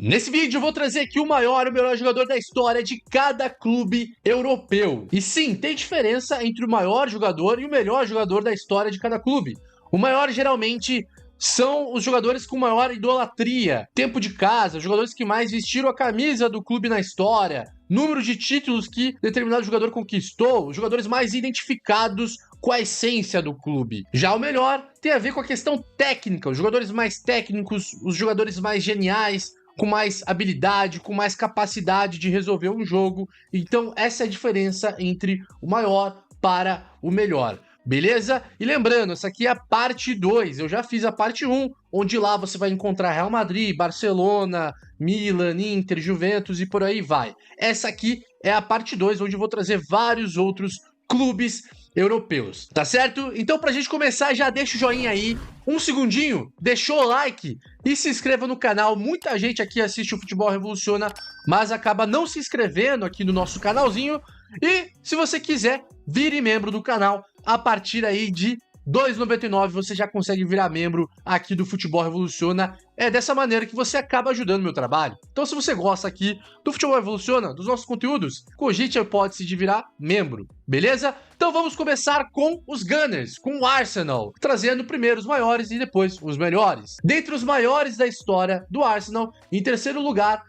Nesse vídeo eu vou trazer aqui o maior e o melhor jogador da história de cada clube europeu. E sim, tem diferença entre o maior jogador e o melhor jogador da história de cada clube. O maior geralmente são os jogadores com maior idolatria, tempo de casa, os jogadores que mais vestiram a camisa do clube na história, número de títulos que determinado jogador conquistou, os jogadores mais identificados com a essência do clube. Já o melhor tem a ver com a questão técnica, os jogadores mais técnicos, os jogadores mais geniais, com mais habilidade, com mais capacidade de resolver um jogo. Então essa é a diferença entre o maior para o melhor. Beleza? E lembrando, essa aqui é a parte 2, eu já fiz a parte 1, onde lá você vai encontrar Real Madrid, Barcelona, Milan, Inter, Juventus e por aí vai. Essa aqui é a parte 2, onde eu vou trazer vários outros clubes europeus, tá certo? Então pra gente começar, já deixa o joinha aí, um segundinho, deixou o like e se inscreva no canal. Muita gente aqui assiste o Futebol Revoluciona, mas acaba não se inscrevendo aqui no nosso canalzinho. E se você quiser, vire membro do canal. A partir aí de R$ 2,99 você já consegue virar membro aqui do Futebol Revoluciona. É dessa maneira que você acaba ajudando o meu trabalho. Então se você gosta aqui do Futebol Revoluciona, dos nossos conteúdos, cogite a hipótese de virar membro, beleza? Então vamos começar com os Gunners, com o Arsenal, trazendo primeiro os maiores e depois os melhores. Dentre os maiores da história do Arsenal, em terceiro lugar...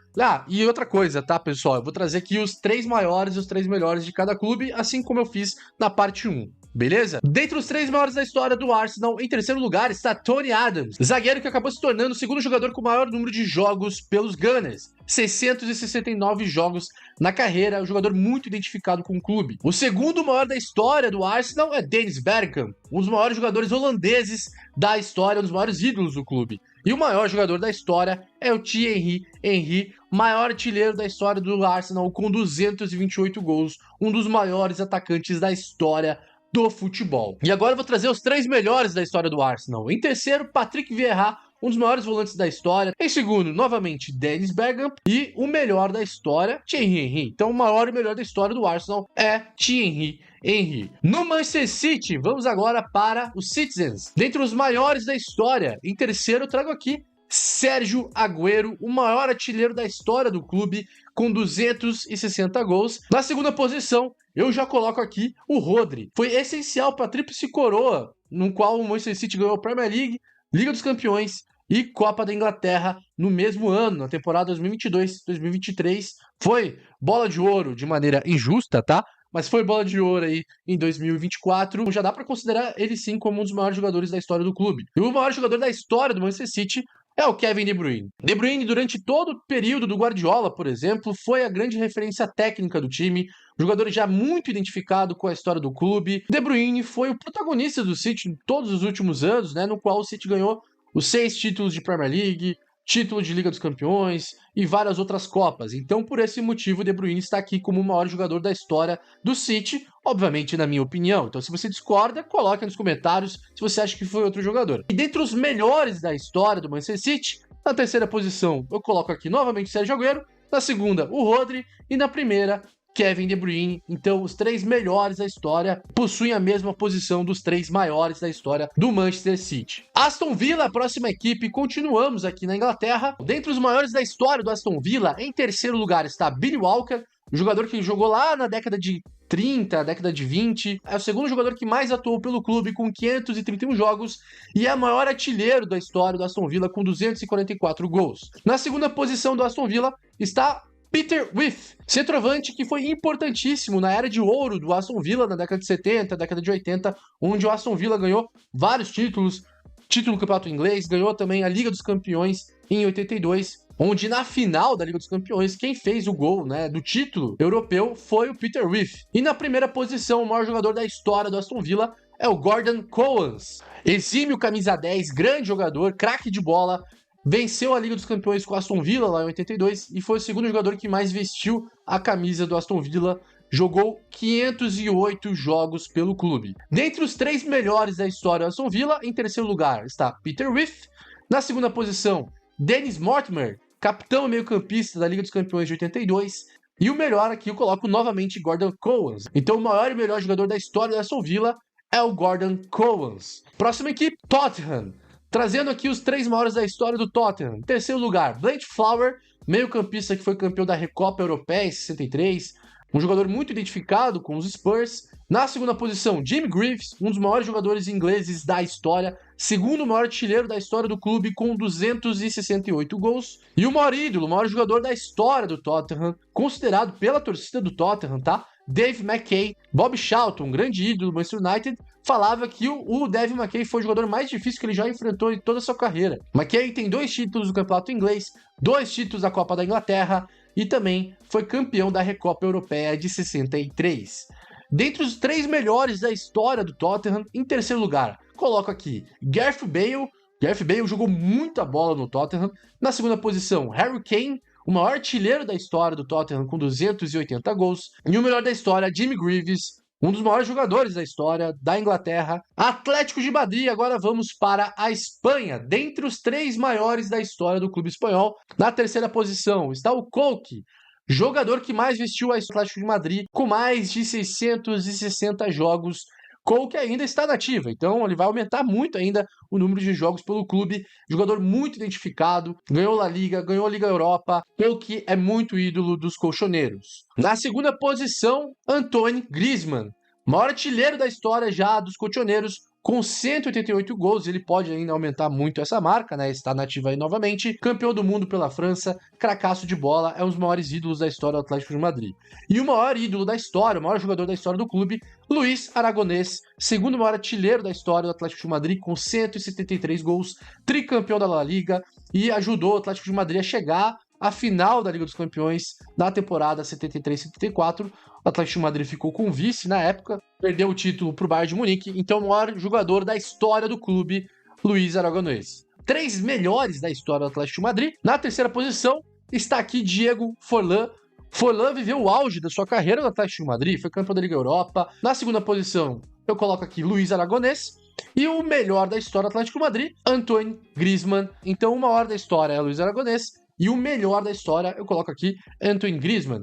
e outra coisa, tá, pessoal? Eu vou trazer aqui os 3 maiores e os 3 melhores de cada clube, assim como eu fiz na parte 1. Beleza? Dentre os 3 maiores da história do Arsenal, em terceiro lugar está Tony Adams, zagueiro que acabou se tornando o segundo jogador com o maior número de jogos pelos Gunners. 669 jogos na carreira, um jogador muito identificado com o clube. O segundo maior da história do Arsenal é Dennis Bergkamp, um dos maiores jogadores holandeses da história, um dos maiores ídolos do clube. E o maior jogador da história é o Thierry Henry, maior artilheiro da história do Arsenal, com 228 gols, um dos maiores atacantes da história do futebol. E agora eu vou trazer os 3 melhores da história do Arsenal. Em terceiro, Patrick Vieira, um dos maiores volantes da história. Em segundo, novamente, Dennis Bergkamp. E o melhor da história, Thierry Henry. Então, o maior e melhor da história do Arsenal é Thierry Henry. No Manchester City, vamos agora para os Citizens. Dentre os maiores da história, em terceiro eu trago aqui Sérgio Agüero, o maior artilheiro da história do clube, com 260 gols. Na segunda posição, eu já coloco aqui o Rodri. Foi essencial para a tríplice coroa, no qual o Manchester City ganhou a Premier League, Liga dos Campeões e Copa da Inglaterra no mesmo ano, na temporada 2022-2023. Foi bola de ouro de maneira injusta, tá? Mas foi bola de ouro aí em 2024. Já dá para considerar ele sim como um dos maiores jogadores da história do clube. E o maior jogador da história do Manchester City é o Kevin De Bruyne. De Bruyne, durante todo o período do Guardiola, por exemplo, foi a grande referência técnica do time, jogador já muito identificado com a história do clube. De Bruyne foi o protagonista do City em todos os últimos anos, né, no qual o City ganhou os 6 títulos de Premier League, título de Liga dos Campeões e várias outras Copas. Então, por esse motivo, De Bruyne está aqui como o maior jogador da história do City, obviamente na minha opinião. Então, se você discorda, coloque nos comentários se você acha que foi outro jogador. E dentre os melhores da história do Manchester City, na terceira posição eu coloco aqui novamente Sérgio Agüero, na segunda o Rodri e na primeira Kevin De Bruyne. Então, os 3 melhores da história possuem a mesma posição dos 3 maiores da história do Manchester City. Aston Villa, a próxima equipe, continuamos aqui na Inglaterra. Dentre os maiores da história do Aston Villa, em terceiro lugar está Billy Walker, um jogador que jogou lá na década de 30, década de 20. É o segundo jogador que mais atuou pelo clube, com 531 jogos, e é o maior artilheiro da história do Aston Villa, com 244 gols. Na segunda posição do Aston Villa está Peter Withe, centroavante que foi importantíssimo na era de ouro do Aston Villa, na década de 70, década de 80, onde o Aston Villa ganhou vários títulos, título do Campeonato Inglês, ganhou também a Liga dos Campeões em 82, onde na final da Liga dos Campeões, quem fez o gol, né, do título europeu foi o Peter Withe. E na primeira posição, o maior jogador da história do Aston Villa é o Gordon Cowans. Exímio camisa 10, grande jogador, craque de bola, venceu a Liga dos Campeões com o Aston Villa lá em 82 e foi o segundo jogador que mais vestiu a camisa do Aston Villa. Jogou 508 jogos pelo clube. Dentre os 3 melhores da história do Aston Villa, em terceiro lugar está Peter Withe. Na segunda posição, Dennis Mortimer, capitão e meio-campista da Liga dos Campeões de 82. E o melhor aqui eu coloco novamente Gordon Cowans. Então o maior e melhor jogador da história da Aston Villa é o Gordon Cowans. Próxima equipe, Tottenham. Trazendo aqui os 3 maiores da história do Tottenham. Em terceiro lugar, Blanche Flower, meio-campista que foi campeão da Recopa Europeia em 63, um jogador muito identificado com os Spurs. Na segunda posição, Jim Greaves, um dos maiores jogadores ingleses da história, segundo maior artilheiro da história do clube com 268 gols. E o maior ídolo, o maior jogador da história do Tottenham, considerado pela torcida do Tottenham, tá? Dave McKay. Bob Charlton, um grande ídolo do Manchester United, falava que o Dave McKay foi o jogador mais difícil que ele já enfrentou em toda a sua carreira. McKay tem 2 títulos do Campeonato Inglês, 2 títulos da Copa da Inglaterra e também foi campeão da Recopa Europeia de 63. Dentre os 3 melhores da história do Tottenham, em terceiro lugar, coloco aqui Gareth Bale. Gareth Bale jogou muita bola no Tottenham. Na segunda posição, Harry Kane, o maior artilheiro da história do Tottenham com 280 gols. E o melhor da história, Jimmy Greaves, um dos maiores jogadores da história da Inglaterra. Atlético de Madrid, agora vamos para a Espanha. Dentre os 3 maiores da história do clube espanhol, na terceira posição está o Koke, jogador que mais vestiu a Atlético de Madrid, com mais de 660 jogos. Koke ainda está nativa, então ele vai aumentar muito ainda o número de jogos pelo clube. Jogador muito identificado, ganhou La Liga, ganhou a Liga Europa. Koke é muito ídolo dos colchoneiros. Na segunda posição, Antoine Griezmann, maior artilheiro da história já dos colchoneiros, com 188 gols. Ele pode ainda aumentar muito essa marca, né? Está nativa aí novamente. Campeão do mundo pela França, cracaço de bola, é um dos maiores ídolos da história do Atlético de Madrid. E o maior ídolo da história, o maior jogador da história do clube, Luis Aragonés, segundo maior artilheiro da história do Atlético de Madrid, com 173 gols, tricampeão da La Liga, e ajudou o Atlético de Madrid a chegar à final da Liga dos Campeões na temporada 73-74. O Atlético de Madrid ficou com vice na época, perdeu o título para o Bayern de Munique, então o maior jogador da história do clube, Luis Aragonés. 3 melhores da história do Atlético de Madrid. Na terceira posição está aqui Diego Forlán. Forlán viveu o auge da sua carreira no Atlético de Madrid, foi campeão da Liga Europa. Na segunda posição, eu coloco aqui Luis Aragonés. E o melhor da história do Atlético de Madrid, Antoine Griezmann. Então o maior da história é Luis Aragonés e o melhor da história eu coloco aqui Antoine Griezmann.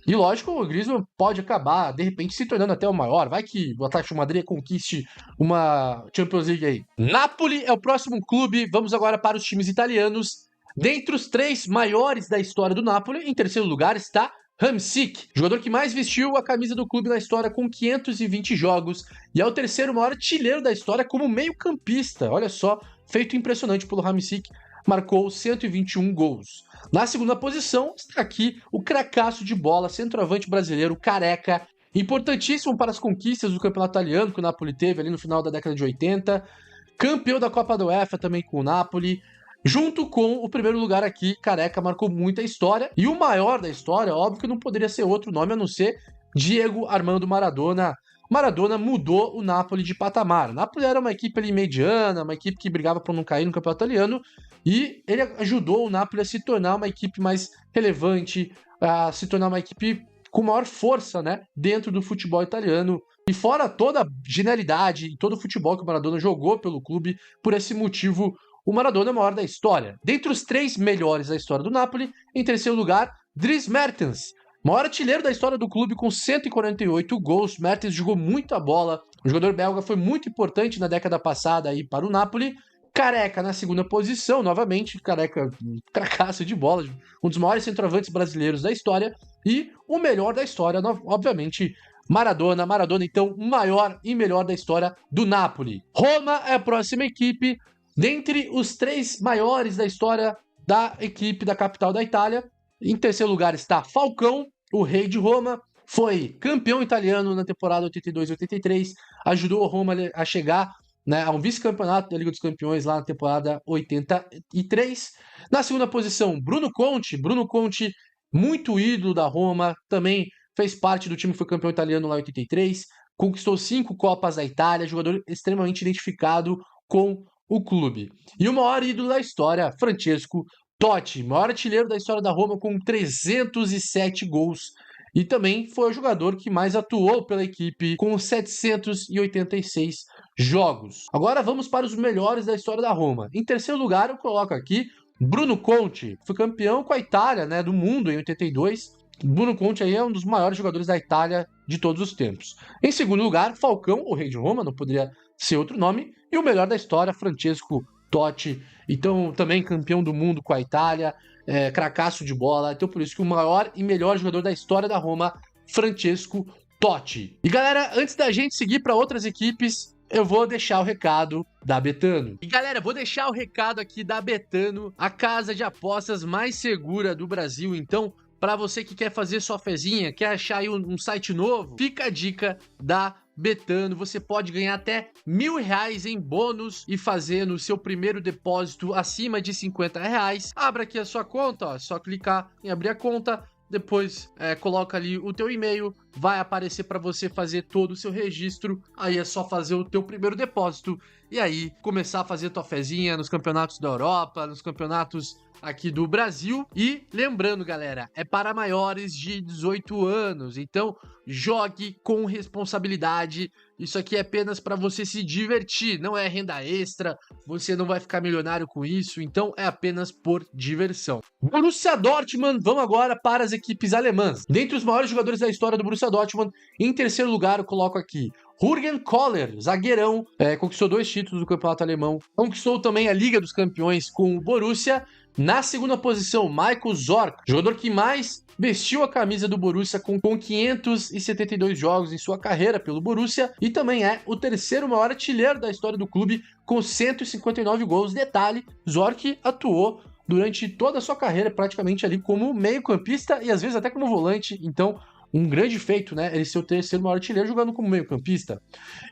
E lógico, o Griezmann pode acabar, de repente, se tornando até o maior. Vai que o Atlético de Madrid conquiste uma Champions League aí. Napoli é o próximo clube. Vamos agora para os times italianos. Dentre os 3 maiores da história do Napoli, em terceiro lugar está Hamsik, jogador que mais vestiu a camisa do clube na história com 520 jogos. E é o terceiro maior artilheiro da história como meio-campista. Olha só, feito impressionante pelo Hamsik. Marcou 121 gols. Na segunda posição está aqui o cracaço de bola, centroavante brasileiro, Careca, importantíssimo para as conquistas do campeonato italiano que o Napoli teve ali no final da década de 80, campeão da Copa da UEFA também com o Napoli, junto com o primeiro lugar aqui. Careca marcou muita história, e o maior da história, óbvio que não poderia ser outro nome a não ser Diego Armando Maradona. Maradona mudou o Napoli de patamar. O Napoli era uma equipe ali mediana, uma equipe que brigava por não cair no campeonato italiano, e ele ajudou o Napoli a se tornar uma equipe mais relevante, a se tornar uma equipe com maior força, né, dentro do futebol italiano. E fora toda a genialidade e todo o futebol que o Maradona jogou pelo clube, por esse motivo, o Maradona é o maior da história. Dentre os 3 melhores da história do Napoli, em terceiro lugar, Dries Mertens, maior artilheiro da história do clube com 148 gols. Mertens jogou muita bola. O jogador belga foi muito importante na década passada aí para o Napoli. Careca na segunda posição, novamente, Careca, cracaço de bola, um dos maiores centroavantes brasileiros da história. E o melhor da história, obviamente, Maradona. Maradona, então, o maior e melhor da história do Napoli. Roma é a próxima equipe. Dentre os 3 maiores da história da equipe da capital da Itália, em terceiro lugar está Falcão, o rei de Roma. Foi campeão italiano na temporada 82-83, ajudou a Roma a chegar, né, a um vice-campeonato da Liga dos Campeões lá na temporada 83. Na segunda posição, Bruno Conte, muito ídolo da Roma, também fez parte do time que foi campeão italiano lá em 83, conquistou 5 Copas da Itália, jogador extremamente identificado com o clube. E o maior ídolo da história, Francesco Totti, maior artilheiro da história da Roma com 307 gols. E também foi o jogador que mais atuou pela equipe com 786 jogos. Agora vamos para os melhores da história da Roma. Em terceiro lugar eu coloco aqui Bruno Conte, foi campeão com a Itália, né, do mundo em 82. Bruno Conte aí é um dos maiores jogadores da Itália de todos os tempos. Em segundo lugar, Falcão, o rei de Roma, não poderia ser outro nome. E o melhor da história, Francesco Totti, então também campeão do mundo com a Itália, cracaço de bola, então por isso que o maior e melhor jogador da história da Roma, Francesco Totti. E galera, antes da gente seguir para outras equipes, eu vou deixar o recado da Betano. E galera, vou deixar o recado aqui da Betano, a casa de apostas mais segura do Brasil. Então, para você que quer fazer sua fezinha, quer achar aí um site novo, fica a dica da Betano. Você pode ganhar até R$1.000 em bônus e fazer no seu primeiro depósito acima de R$50. Abra aqui a sua conta, ó, só clicar em abrir a conta. Depois coloca ali o teu e-mail, vai aparecer para você fazer todo o seu registro, aí é só fazer o teu primeiro depósito e aí começar a fazer tua fezinha nos campeonatos da Europa, nos campeonatos aqui do Brasil. E lembrando, galera, é para maiores de 18 anos, então jogue com responsabilidade. Isso aqui é apenas para você se divertir, não é renda extra, você não vai ficar milionário com isso, então é apenas por diversão. Borussia Dortmund, vamos agora para as equipes alemãs. Dentre os maiores jogadores da história do Borussia Dortmund, em terceiro lugar eu coloco aqui Jürgen Kohler, zagueirão, conquistou 2 títulos do campeonato alemão, conquistou também a Liga dos Campeões com o Borussia. Na segunda posição, Michael Zorc, jogador que mais vestiu a camisa do Borussia com 572 jogos em sua carreira pelo Borussia e também é o terceiro maior artilheiro da história do clube com 159 gols. Detalhe, Zorc atuou durante toda a sua carreira praticamente ali como meio-campista e às vezes até como volante, então um grande feito, né? Ele ser o terceiro maior artilheiro jogando como meio-campista.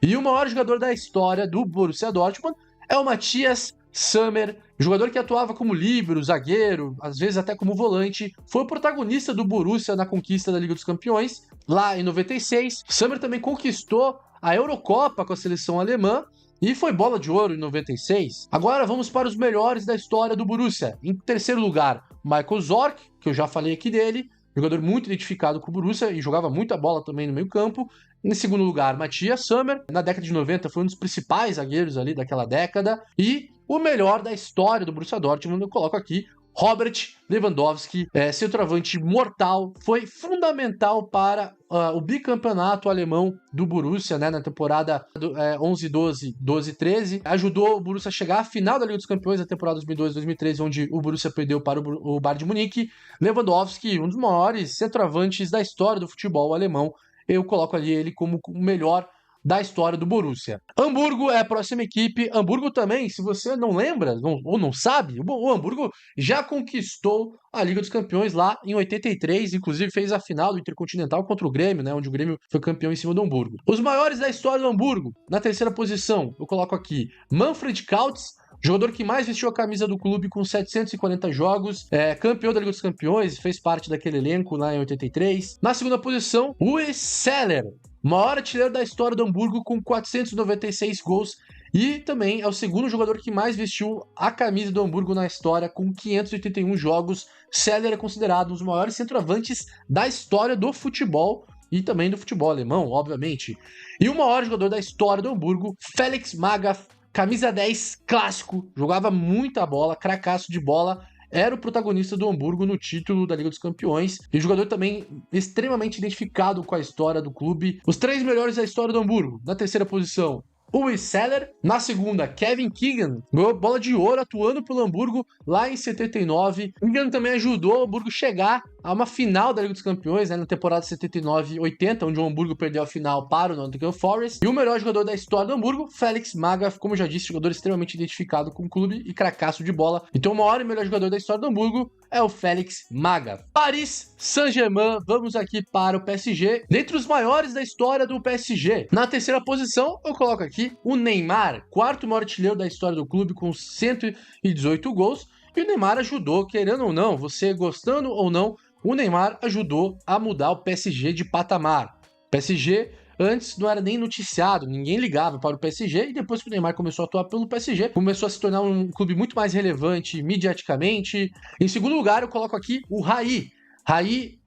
E o maior jogador da história do Borussia Dortmund é o Matthias Sammer, jogador que atuava como líbero, zagueiro, às vezes até como volante, foi o protagonista do Borussia na conquista da Liga dos Campeões, lá em 96. Sammer também conquistou a Eurocopa com a seleção alemã e foi bola de ouro em 96. Agora vamos para os melhores da história do Borussia. Em terceiro lugar, Michael Zorc, que eu já falei aqui dele, jogador muito identificado com o Borussia e jogava muita bola também no meio campo. Em segundo lugar, Matthias Sammer, na década de 90 foi um dos principais zagueiros ali daquela década. E o melhor da história do Borussia Dortmund, eu coloco aqui, Robert Lewandowski, centroavante mortal, foi fundamental para o bicampeonato alemão do Borussia, né, na temporada 11-12, 12-13. Ajudou o Borussia a chegar à final da Liga dos Campeões da temporada 2012-2013, onde o Borussia perdeu para o Bayern de Munique. Lewandowski, um dos maiores centroavantes da história do futebol alemão, eu coloco ali ele como o melhor da história do Borussia. Hamburgo é a próxima equipe. Hamburgo também, se você não lembra ou não sabe, o Hamburgo já conquistou a Liga dos Campeões lá em 83, inclusive fez a final do Intercontinental contra o Grêmio, né, onde o Grêmio foi campeão em cima do Hamburgo. Os maiores da história do Hamburgo, na terceira posição, eu coloco aqui Manfred Kautz, jogador que mais vestiu a camisa do clube com 740 jogos, campeão da Liga dos Campeões, fez parte daquele elenco lá em 83. Na segunda posição, Uri Seller, maior artilheiro da história do Hamburgo com 496 gols e também é o segundo jogador que mais vestiu a camisa do Hamburgo na história com 581 jogos. Seller é considerado um dos maiores centroavantes da história do futebol e também do futebol alemão, obviamente. E o maior jogador da história do Hamburgo, Felix Magath, camisa 10 clássico, jogava muita bola, cracaço de bola, era o protagonista do Hamburgo no título da Liga dos Campeões e o jogador também extremamente identificado com a história do clube. Os 3 melhores da história do Hamburgo. Na terceira posição, Uri Seller. Na segunda, Kevin Keegan, ganhou bola de ouro atuando pelo Hamburgo lá em 79. Keegan também ajudou o Hamburgo a chegar a uma final da Liga dos Campeões, né, na temporada 79-80, onde o Hamburgo perdeu a final para o Nottingham Forest. E o melhor jogador da história do Hamburgo, Felix Magath, como eu já disse, jogador extremamente identificado com o clube e cracaço de bola. Então o maior e melhor jogador da história do Hamburgo é o Felix Magath. Paris Saint-Germain, vamos aqui para o PSG. Dentre os maiores da história do PSG, na terceira posição, eu coloco aqui o Neymar, quarto maior artilheiro da história do clube com 118 gols. E o Neymar ajudou, querendo ou não, você gostando ou não, o Neymar ajudou a mudar o PSG de patamar. O PSG antes não era nem noticiado, ninguém ligava para o PSG, e depois que o Neymar começou a atuar pelo PSG, começou a se tornar um clube muito mais relevante mediaticamente. Em segundo lugar, eu coloco aqui o Raí. Raí,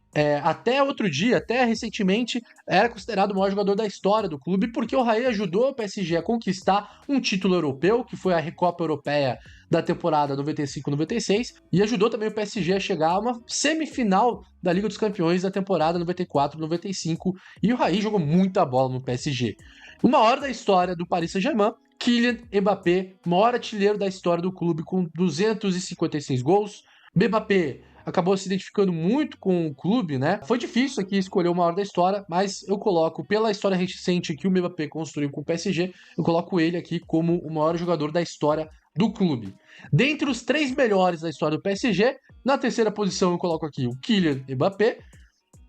até outro dia, até recentemente, era considerado o maior jogador da história do clube, porque o Raí ajudou o PSG a conquistar um título europeu, que foi a Recopa Europeia da temporada 95-96, e ajudou também o PSG a chegar a uma semifinal da Liga dos Campeões da temporada 94-95, e o Raí jogou muita bola no PSG. O maior da história do Paris Saint-Germain, Kylian Mbappé, maior artilheiro da história do clube com 256 gols. Mbappé acabou se identificando muito com o clube, né? Foi difícil aqui escolher o maior da história, mas eu coloco, pela história recente que o Mbappé construiu com o PSG, eu coloco ele aqui como o maior jogador da história do clube. Dentre os 3 melhores da história do PSG, na terceira posição eu coloco aqui o Kylian Mbappé.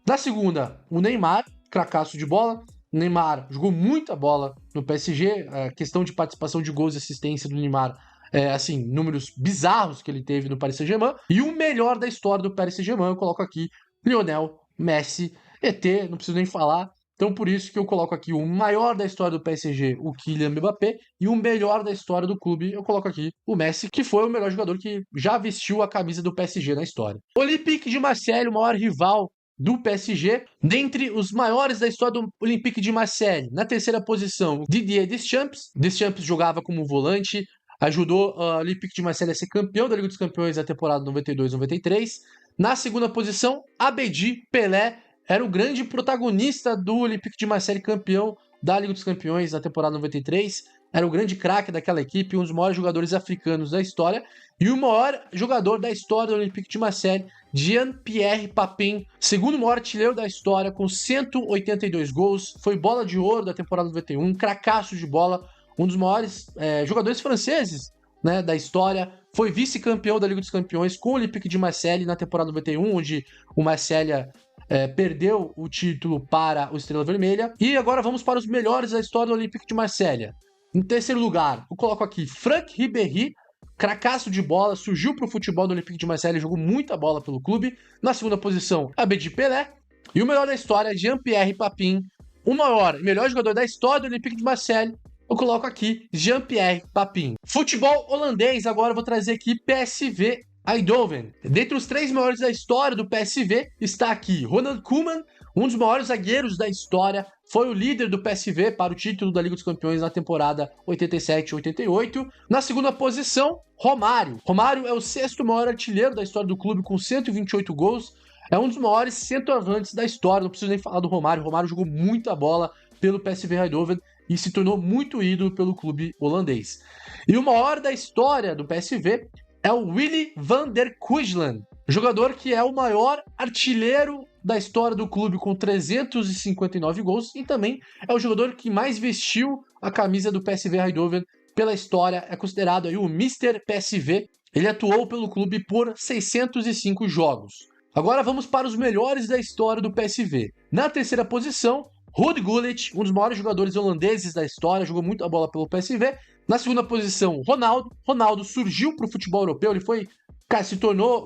Na segunda, o Neymar, cracaço de bola. O Neymar jogou muita bola no PSG, a questão de participação de gols e assistência do Neymar, assim, números bizarros que ele teve no Paris Saint-Germain. E o melhor da história do Paris Saint-Germain, eu coloco aqui Lionel Messi, ET, não preciso nem falar. Então por isso que eu coloco aqui o maior da história do PSG, o Kylian Mbappé, e o melhor da história do clube, eu coloco aqui o Messi, que foi o melhor jogador que já vestiu a camisa do PSG na história. Olympique de Marseille, o maior rival do PSG, dentre os maiores da história do Olympique de Marseille. Na terceira posição, Didier Deschamps. Deschamps jogava como volante, ajudou o Olympique de Marseille a ser campeão da Liga dos Campeões na temporada 92-93. Na segunda posição, Abedi Pelé era o grande protagonista do Olympique de Marseille, campeão da Liga dos Campeões na temporada 93. Era o grande craque daquela equipe, um dos maiores jogadores africanos da história. E o maior jogador da história do Olympique de Marseille, Jean-Pierre Papin, segundo maior artilheiro da história, com 182 gols. Foi bola de ouro da temporada 91, cracaço de bola, um dos maiores jogadores franceses, né, da história. Foi vice-campeão da Liga dos Campeões com o Olympique de Marseille na temporada 91, onde o Marseille perdeu o título para o Estrela Vermelha. E agora vamos para os melhores da história do Olympique de Marseille. Em terceiro lugar, eu coloco aqui Franck Ribéry, cracaço de bola, surgiu para o futebol do Olympique de Marseille, jogou muita bola pelo clube. Na segunda posição, Abedi Pelé. E o melhor da história, Jean-Pierre Papin, o maior e melhor jogador da história do Olympique de Marseille. Eu coloco aqui Jean-Pierre Papin. Futebol holandês, agora eu vou trazer aqui PSV Eindhoven. Dentre os 3 maiores da história do PSV, está aqui Ronald Koeman, um dos maiores zagueiros da história, foi o líder do PSV para o título da Liga dos Campeões na temporada 87-88. Na segunda posição, Romário. Romário é o 6º maior artilheiro da história do clube, com 128 gols. É um dos maiores centroavantes da história, não preciso nem falar do Romário. O Romário jogou muita bola pelo PSV Eindhoven e se tornou muito ídolo pelo clube holandês. E o maior da história do PSV é o Willy van der Kuylen, jogador que é o maior artilheiro da história do clube, com 359 gols, e também é o jogador que mais vestiu a camisa do PSV Eindhoven pela história, é considerado aí o Mr. PSV. Ele atuou pelo clube por 605 jogos. Agora vamos para os melhores da história do PSV. Na terceira posição, Ruud Gullit, um dos maiores jogadores holandeses da história, jogou muita bola pelo PSV. Na segunda posição, Ronaldo. Ronaldo surgiu para o futebol europeu, ele se tornou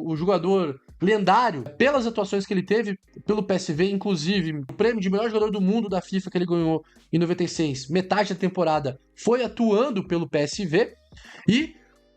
o jogador lendário pelas atuações que ele teve pelo PSV, inclusive o prêmio de melhor jogador do mundo da FIFA que ele ganhou em 96, metade da temporada foi atuando pelo PSV. E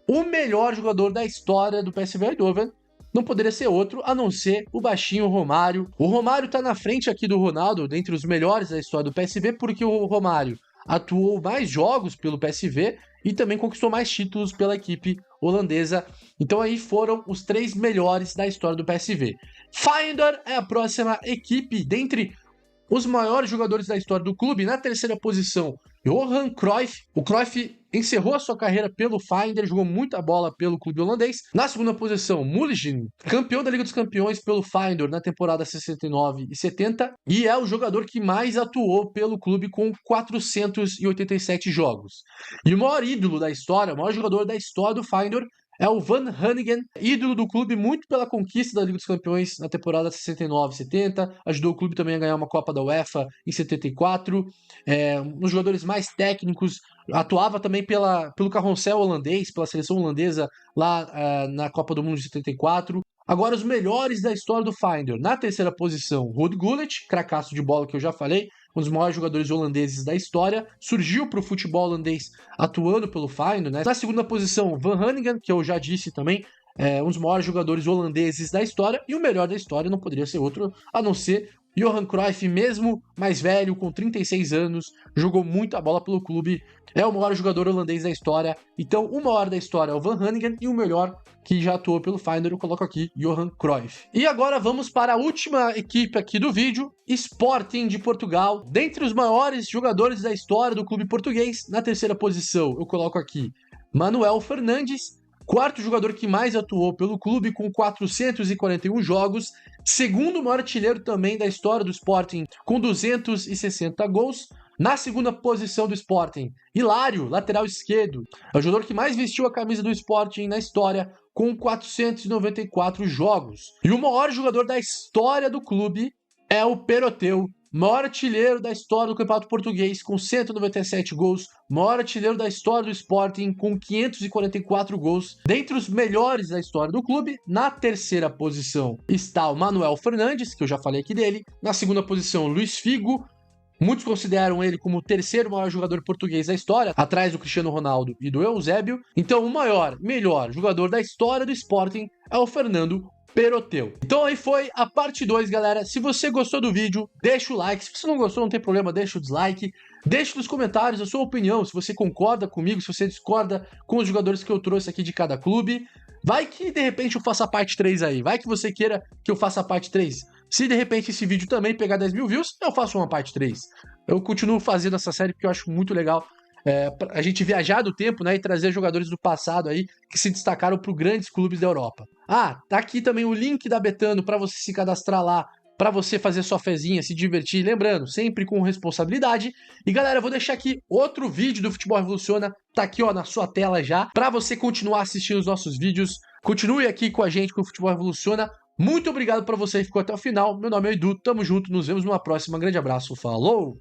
o melhor jogador da história do PSV Eindhoven não poderia ser outro a não ser o baixinho Romário. O Romário está na frente aqui do Ronaldo, dentre os melhores da história do PSV, porque o Romário atuou mais jogos pelo PSV e também conquistou mais títulos pela equipe holandesa. Então aí foram os 3 melhores da história do PSV. Feyenoord é a próxima equipe dentre os maiores jogadores da história do clube. Na terceira posição, Johan Cruyff. O Cruyff encerrou a sua carreira pelo Feyenoord, jogou muita bola pelo clube holandês. Na segunda posição, Mulligin, campeão da Liga dos Campeões pelo Feyenoord na temporada 69 e 70, e é o jogador que mais atuou pelo clube, com 487 jogos. E o maior ídolo da história, o maior jogador da história do Feyenoord, é o Van Hanegem, ídolo do clube muito pela conquista da Liga dos Campeões na temporada 69-70, ajudou o clube também a ganhar uma Copa da UEFA em 74, um dos jogadores mais técnicos, atuava também pelo carrossel holandês, pela seleção holandesa lá na Copa do Mundo de 74. Agora os melhores da história do Feyenoord. Na terceira posição, Ruud Gullit, cracaço de bola que eu já falei, um dos maiores jogadores holandeses da história, surgiu para o futebol holandês atuando pelo Feyenoord, né? Na segunda posição, Van Hanegem, que eu já disse também, um dos maiores jogadores holandeses da história, e o melhor da história não poderia ser outro a não ser Johan Cruyff, mesmo mais velho, com 36 anos, jogou muita bola pelo clube, é o maior jogador holandês da história. Então, o maior da história é o Van Hanegem e o melhor que já atuou pelo Feyenoord, eu coloco aqui Johan Cruyff. E agora vamos para a última equipe aqui do vídeo, Sporting de Portugal. Dentre os maiores jogadores da história do clube português, na terceira posição eu coloco aqui Manuel Fernandes, quarto jogador que mais atuou pelo clube, com 441 jogos, segundo maior artilheiro também da história do Sporting, com 260 gols. Na segunda posição do Sporting, Hilário, lateral esquerdo, é o jogador que mais vestiu a camisa do Sporting na história, com 494 jogos. E o maior jogador da história do clube é o Peroteu, maior artilheiro da história do Campeonato Português, com 197 gols, maior artilheiro da história do Sporting, com 544 gols. Dentre os melhores da história do clube, na terceira posição está o Manuel Fernandes, que eu já falei aqui dele. Na segunda posição, Luís Figo. Muitos consideram ele como o terceiro maior jogador português da história, atrás do Cristiano Ronaldo e do Eusébio. Então, o melhor jogador da história do Sporting é o Fernando Peroteu. Então aí foi a parte 2, galera. Se você gostou do vídeo, deixa o like. Se você não gostou, não tem problema, deixa o dislike. Deixe nos comentários a sua opinião, se você concorda comigo, se você discorda com os jogadores que eu trouxe aqui de cada clube. Vai que, de repente, eu faça a parte 3 aí. Vai que você queira que eu faça a parte 3. Se, de repente, esse vídeo também pegar 10 mil views, eu faço uma parte 3. Eu continuo fazendo essa série porque eu acho muito legal a gente viajar do tempo, né, e trazer jogadores do passado aí que se destacaram para os grandes clubes da Europa. Ah, tá aqui também o link da Betano para você se cadastrar lá, para você fazer sua fezinha, se divertir. Lembrando, sempre com responsabilidade. E galera, eu vou deixar aqui outro vídeo do Futebol Revoluciona, tá aqui ó na sua tela já, para você continuar assistindo os nossos vídeos. Continue aqui com a gente com o Futebol Revoluciona. Muito obrigado para você que ficou até o final. Meu nome é Edu, tamo junto, nos vemos numa próxima. Grande abraço, falou!